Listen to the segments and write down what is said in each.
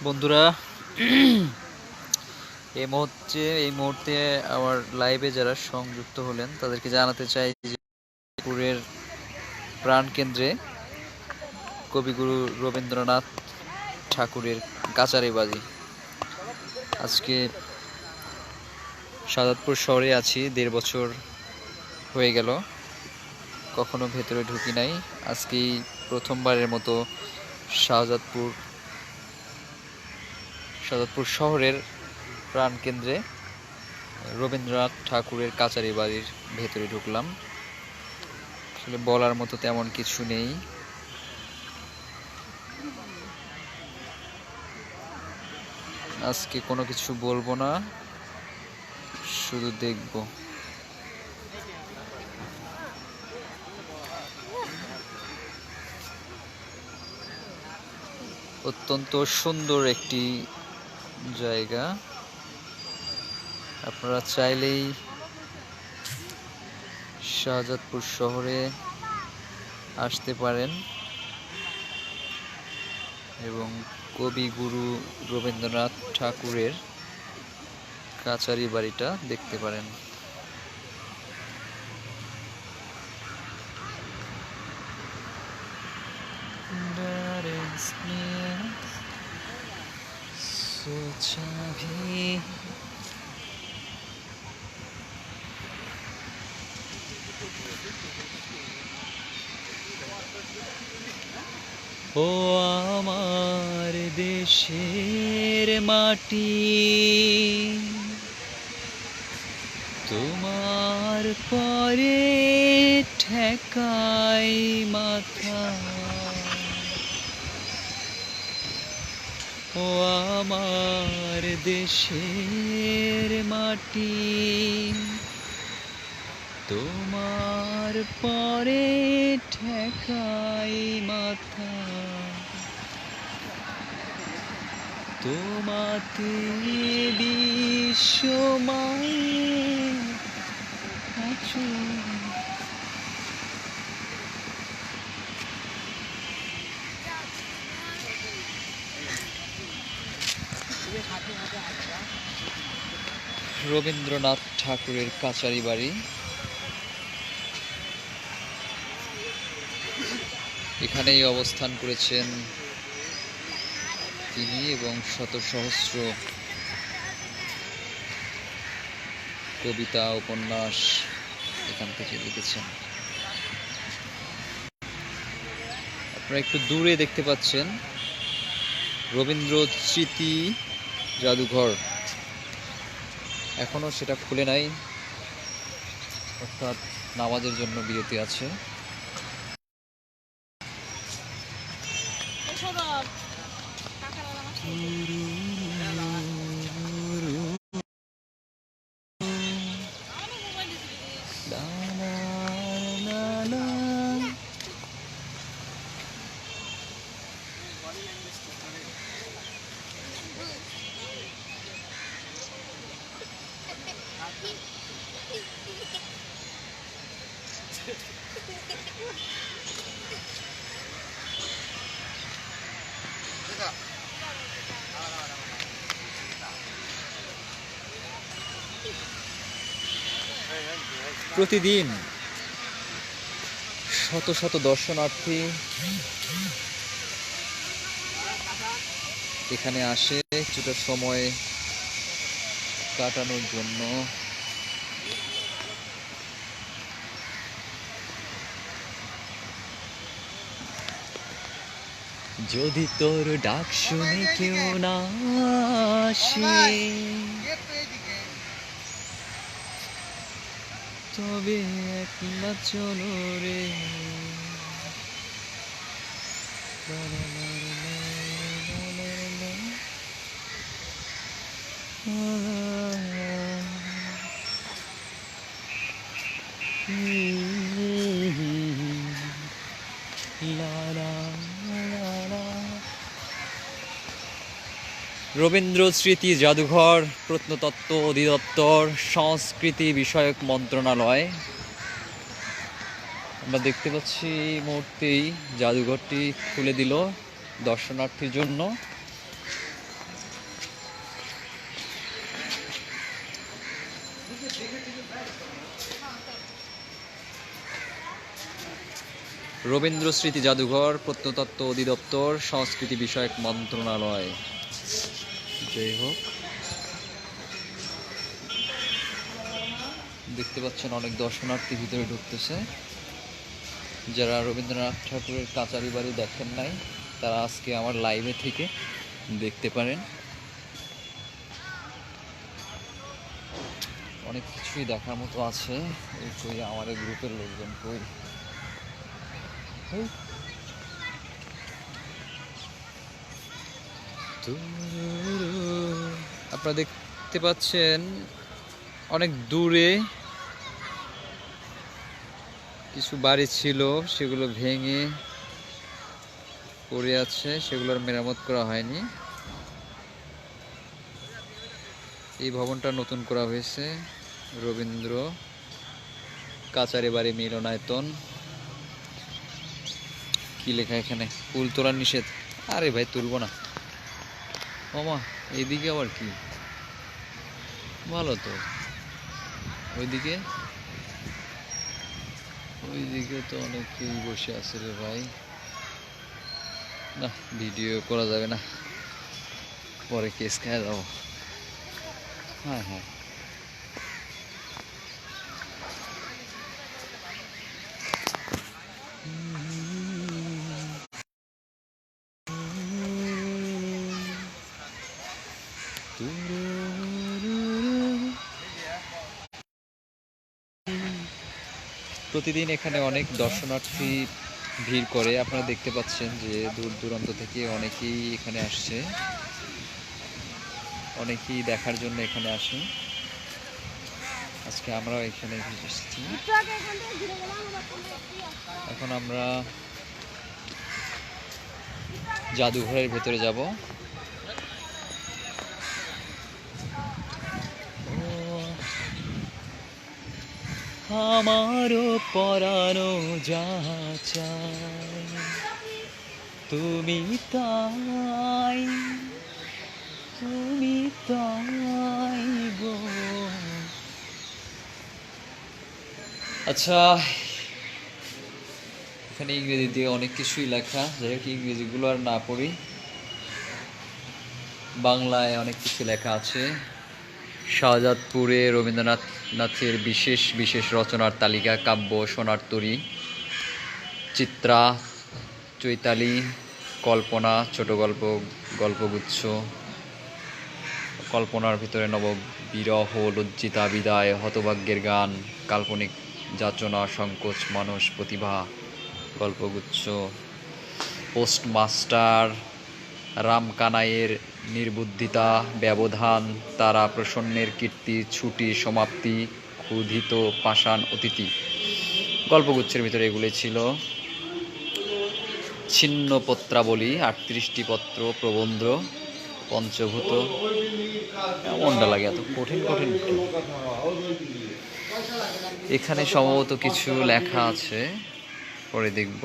বন্ধুরা, এই মুহূর্তে আমার লাইভে যারা সংযুক্ত হলেন তাদেরকে জানাতে চাই যে পুরের প্রাণকেন্দ্রে কবিগুরু রবীন্দ্রনাথ ঠাকুরের কাচারিবাড়ি। আজকে শাহাদাতপুর শহরে আছি, ১.৫ বছর হয়ে গেল, কখনো ভেতরে ঢুকি নাই। আজকেই প্রথমবারের মতো শাহজাদপুর শহরের প্রাণকেন্দ্রে রবীন্দ্রনাথ ঠাকুরের কাচারি বাড়ির ভেতরে ঢুকলাম। আসলে বলার মতো তেমন কিছু নেই। আজকে কোনো কিছু বলবো না, শুধু দেখব। অত্যন্ত সুন্দর একটি জায়গা, আপনারা চাইলেই শাহজাদপুর শহরে আসতে পারেন এবং কবিগুরু রবীন্দ্রনাথ ঠাকুরের কাচারি বাড়িটা দেখতে পারেন। ও আমার দেশের মাটি, তোমার পরে ঠেকাই মাথা। ও আমার দেশের মাটি, তোমার পরে ঠেকাই মাথা। তোমাতে বিশ্বমায়ের আঁচল। রবীন্দ্রনাথ ঠাকুরের কাচারি বাড়ি। এখানেই অবস্থান করেছেন তিনি এবং শত সহস্র কবিতা উপন্যাস এখান থেকে লিখেছেন। আপনারা একটু দূরে দেখতে পাচ্ছেন রবীন্দ্র স্মৃতি জাদুঘর, এখনো সেটা খুলে নাই, অর্থাৎ নামাজের জন্য বিরতি আছে। প্রতিদিন শত শত দর্শনার্থী এখানে আসে কিছুটা সময় কাটানোর জন্য। যদি তোর ডাক শুনে কেউ না আসে, তবে একলা চলো রে। রবীন্দ্র স্মৃতি জাদুঘর, প্রত্নতত্ত্ব অধিদপ্তর, সংস্কৃতি বিষয়ক মন্ত্রণালয়। আমরা দেখতে পাচ্ছি এই মুহূর্তেই জাদুঘরটি খুলে দিল দর্শনার্থীর জন্য। রবীন্দ্র স্মৃতি জাদুঘর, প্রত্নতত্ত্ব অধিদপ্তর, সংস্কৃতি বিষয়ক মন্ত্রণালয়। যাই হোক, দেখতে পাচ্ছেন অনেক দর্শনার্থী ভিতরে ঢুকতেছে। যারা রবীন্দ্রনাথ ঠাকুরের কাচারি বাড়ি দেখেন নাই, তারা আজকে আমার লাইভে থেকে দেখতে পারেন। অনেক কিছুই দেখার মতো আছে। এই কই আমার এই গ্রুপের লোকজন কই? আপনারা দেখতে পাচ্ছেন অনেক দূরে কিছু বাড়ি ছিল, সেগুলো ভেঙে পড়ে আছে, সেগুলোর মেরামত করা হয়নি। এই ভবনটা নতুন করা হয়েছে, রবীন্দ্র কাচারি বাড়ি মিলনায়তন। কি লেখা এখানে? ফুল তোলা নিষেধ। আরে ভাই, তুলবো না। ওমা, এইদিকে আবার কি? ভালো তো। ওইদিকে তো অনেকেই বসে আছে রে ভাই। না, ভিডিও করা যাবে না, পরে কেস খাওয়া যাবো। হ্যাঁ হ্যাঁ, প্রতিদিন এখানে অনেক দর্শনার্থী ভিড় করে। আপনারা দেখতে পাচ্ছেন যে দূর দূরান্ত থেকে অনেকেই এখানে আসছে, অনেকেই দেখার জন্য এখানে আসে। আজকে আমরাও এখানে এসেছি। এখন আমরা জাদুঘরের ভেতরে যাব। আমারও পরানো যা চাই তুমি তাই, তুমি তাই গো। আচ্ছা, এখানে ইংরেজিতে অনেক কিছুই লেখা, যাই হোক ইংরেজিগুলো আর না পড়ি, বাংলায় অনেক কিছু লেখা আছে। শাহজাদপুরে রবীন্দ্রনাথের বিশেষ বিশেষ রচনার তালিকা, কাব্য, সোনার তরী, চিত্রা, চৈতালি, কল্পনা, ছোট গল্প, গল্পগুচ্ছ। কল্পনার ভিতরে নববিরহ, লজ্জিতা বিদায়, হতভাগ্যের গান, কাল্পনিক যাচনা, সংকোচ, মানস, প্রতিভা, গল্পগুচ্ছ। পোস্টমাস্টার, রামকানাইয়ের নির্বুদ্ধিতা, ব্যবধান, তারা প্রসন্নের কীর্তি, ছুটি, সমাপ্তি, ক্ষুধিত পাষাণ অতিথি। গল্পগুচ্ছের ভিতরে এগুলি ছিল। ছিন্ন পত্রাবলী, 38টি পত্র, প্রবন্ধ, পঞ্চভূত। মনটা লাগে এত কঠিন কঠিন। এখানে সম্ভবত কিছু লেখা আছে, পরে দেখব।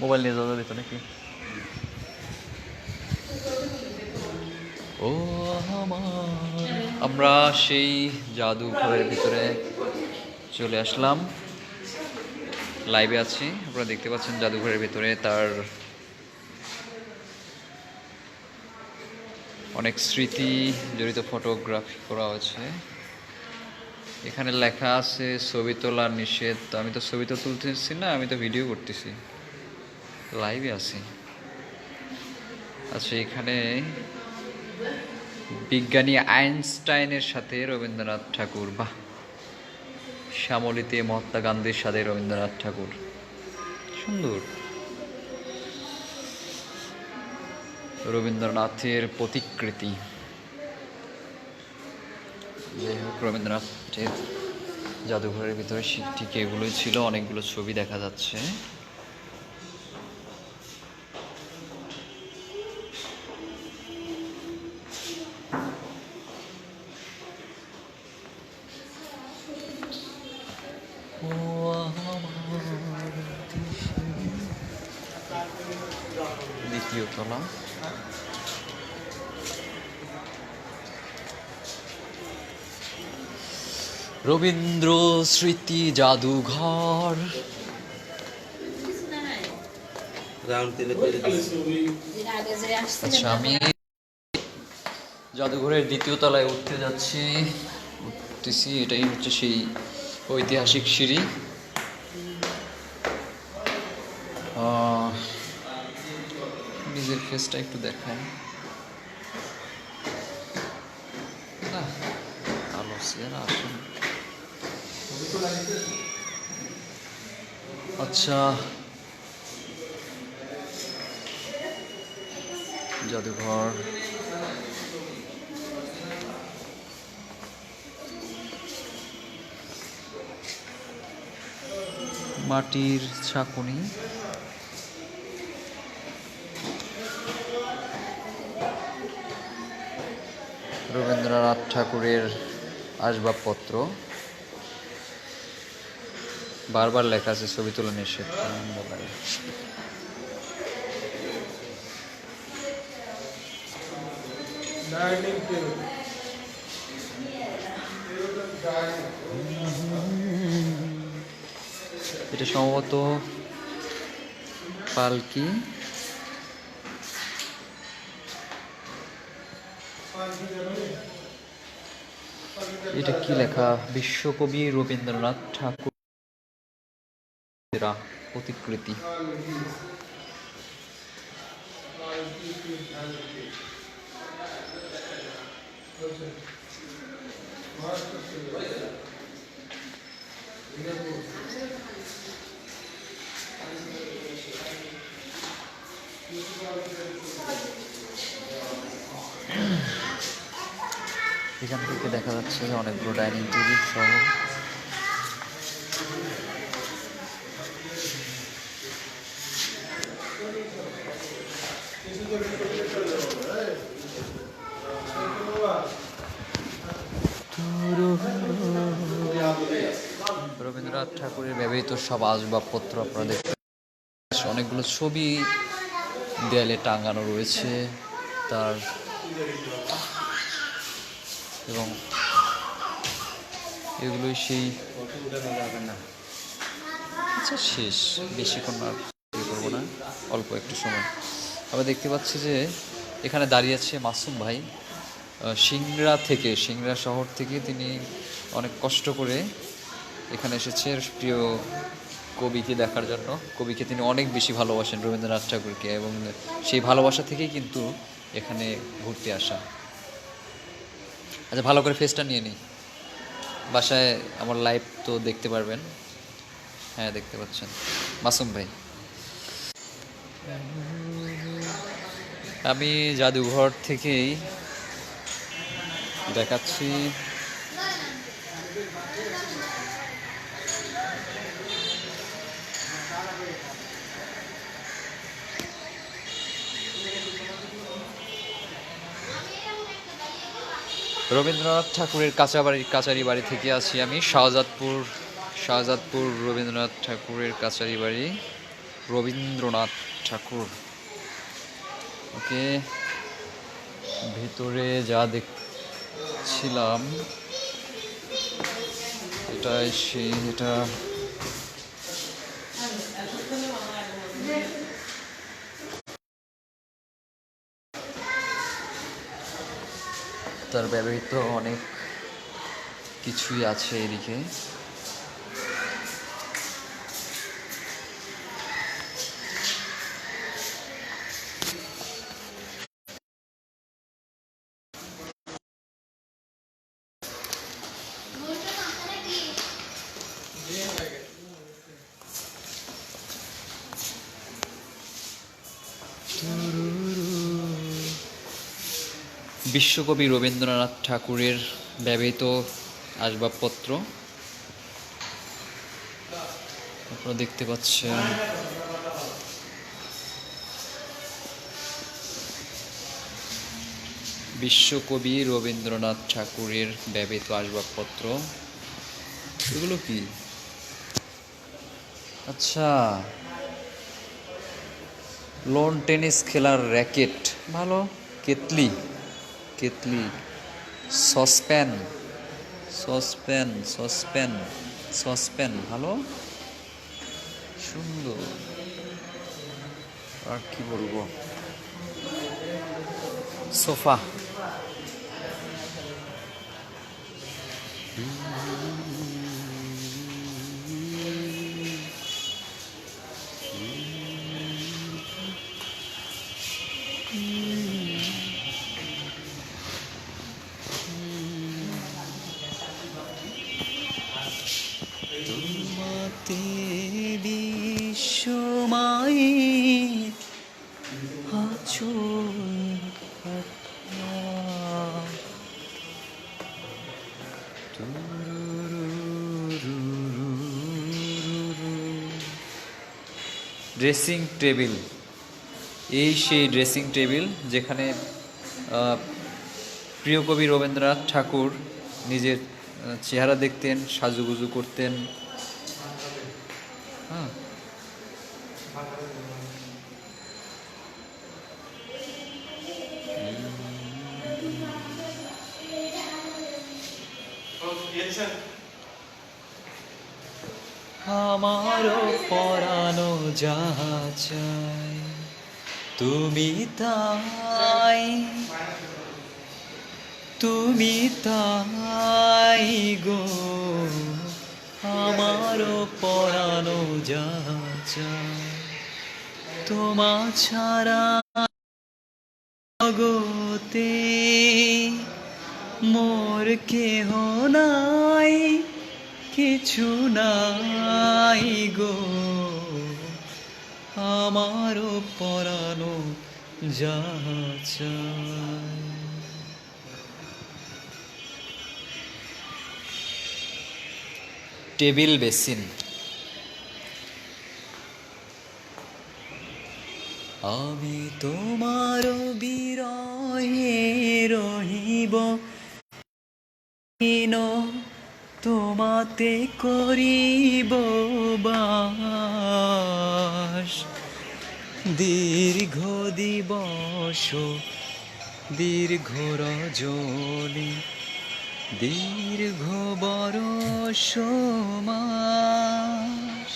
মোবাইল নিয়ে যাওয়া যাবে তো নাকি? ও আমরা সেই জাদুঘরের ভিতরে চলে আসলাম, লাইভে আছি। আপনারা দেখতে পাচ্ছেন জাদুঘরের ভিতরে তার অনেক স্মৃতি জড়িত ফটোগ্রাফি করা হয়েছে। এখানে লেখা আছে ছবি তোলার নিষেধ। তো আমি তো ছবি তো তুলতেছি না, আমি তো ভিডিও করতেছি, লাইভে আছি। আচ্ছা, এখানে বিজ্ঞানী আইনস্টাইনের সাথে রবীন্দ্রনাথ ঠাকুর, বাহ। শ্যামলীতে মহাত্মা গান্ধীর সাথে রবীন্দ্রনাথ ঠাকুর, সুন্দর। রবীন্দ্রনাথের প্রতিকৃতি। যাই হোক, রবীন্দ্রনাথের জাদুঘরের ভিতরে ঠিক এগুলোই ছিল, অনেকগুলো ছবি দেখা যাচ্ছে। ও আমার দ্বিতীয় তলা। রবীন্দ্র স্মৃতি জাদুঘর। আচ্ছা, আমি জাদুঘরের দ্বিতীয় তলায় উঠতে যাচ্ছি, উঠতেছি। এটাই হচ্ছে সেই ঐতিহাসিক সিঁড়ি। নিজের ফেসটা একটু দেখায় না, আলো সিয়ারা আসুন। আচ্ছা, জাদুঘর। মাটির ছাঁকুনি, রবীন্দ্রনাথ ঠাকুরের আসবাবপত্র। বারবার লেখা আছে ছবি তোলা নিষেধ। এটা সম্ভবত পালকি। এটা কি লেখা? বিশ্বকবি রবীন্দ্রনাথ ঠাকুর প্রতিকৃতি। এখান থেকে দেখা যাচ্ছে অনেকগুলো ডাইনিং টেবিল সহ। রবীন্দ্রনাথ ঠাকুরের ব্যবহৃত সব আসবাবপত্র আপনারা দেখতে, অনেকগুলো ছবি দেয়ালে টাঙানো রয়েছে তার, এবং এগুলোই সেই। আচ্ছা, শেষ, বেশিক্ষণ আর করবো না, অল্প একটু সময়। আমরা দেখতে পাচ্ছি যে এখানে দাঁড়িয়ে আছে মাসুম ভাই, সিংড়া শহর থেকে তিনি অনেক কষ্ট করে এখানে এসেছে প্রিয় কবিকে দেখার জন্য। কবিকে তিনি অনেক বেশি ভালোবাসেন, রবীন্দ্রনাথ ঠাকুরকে, এবং সেই ভালোবাসা থেকেই কিন্তু এখানে ঘুরতে আসা। আচ্ছা, ভালো করে ফেসটা নিয়ে নিই, বাসায় আমার লাইভ তো দেখতে পারবেন। হ্যাঁ, দেখতে পাচ্ছেন মাসুম ভাই। আমি জাদুঘর থেকেই দেখাচ্ছি। রবীন্দ্রনাথ ঠাকুরের কাচারি বাড়ি থেকে আছি আমি, শাহজাদপুর রবীন্দ্রনাথ ঠাকুরের কাচারি বাড়ি। রবীন্দ্রনাথ ঠাকুর। ওকে, ভেতরে যা দেখছিলাম এটাই সেই, এটা তার ব্যবহৃত অনেক কিছুই আছে এদিকে। বিশ্বকবি রবীন্দ্রনাথ ঠাকুরের ব্যবহৃত আসবাবপত্র আপনারা দেখতে পাচ্ছেন। বিশ্বকবি রবীন্দ্রনাথ ঠাকুরের ব্যবহৃত আসবাবপত্র। এগুলো কি? আচ্ছা, লোন টেনিস খেলার র্যাকেট ভালো। কেতলি, কেতলি, সসপ্যান, সসপ্যান, সসপ্যান, সসপ্যান ভালো, সুন্দর। আর কি বলবো, সোফা। তোমাতে বিশ্বমায়ের আঁচল পাতা। ড্রেসিং টেবিল, এই সেই ড্রেসিং টেবিল যেখানে প্রিয় কবি রবীন্দ্রনাথ ঠাকুর নিজের চেহারা দেখতেন, সাজুগুজু করতেন। হ্যাঁ, আমারও পরানো যাহা চাই তুমি তাই, তুমি তাই গো, আমারও পরানো যাহা চাই তোমা ছাড়া জগতে মোর কেহ নাই, কিছু নাই গো, আমারও পরানো যাহা চাই। টেবিল বেসিন, আমি তোমার বিরহে রহিব হীন, তোমাতে করিব বাস, দীর্ঘ দিবস দীর্ঘ রজনী দীর্ঘ বরষ মাস।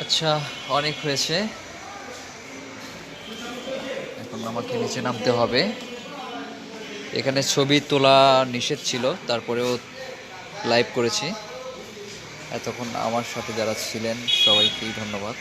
আচ্ছা, অনেক হয়েছে, এখন আমাকে নিচে নামতে হবে। এখানে ছবি তোলা নিষেধ ছিল, তারপরেও লাইভ করেছি। এতক্ষণ আমার সাথে যারা ছিলেন সবাইকেই ধন্যবাদ।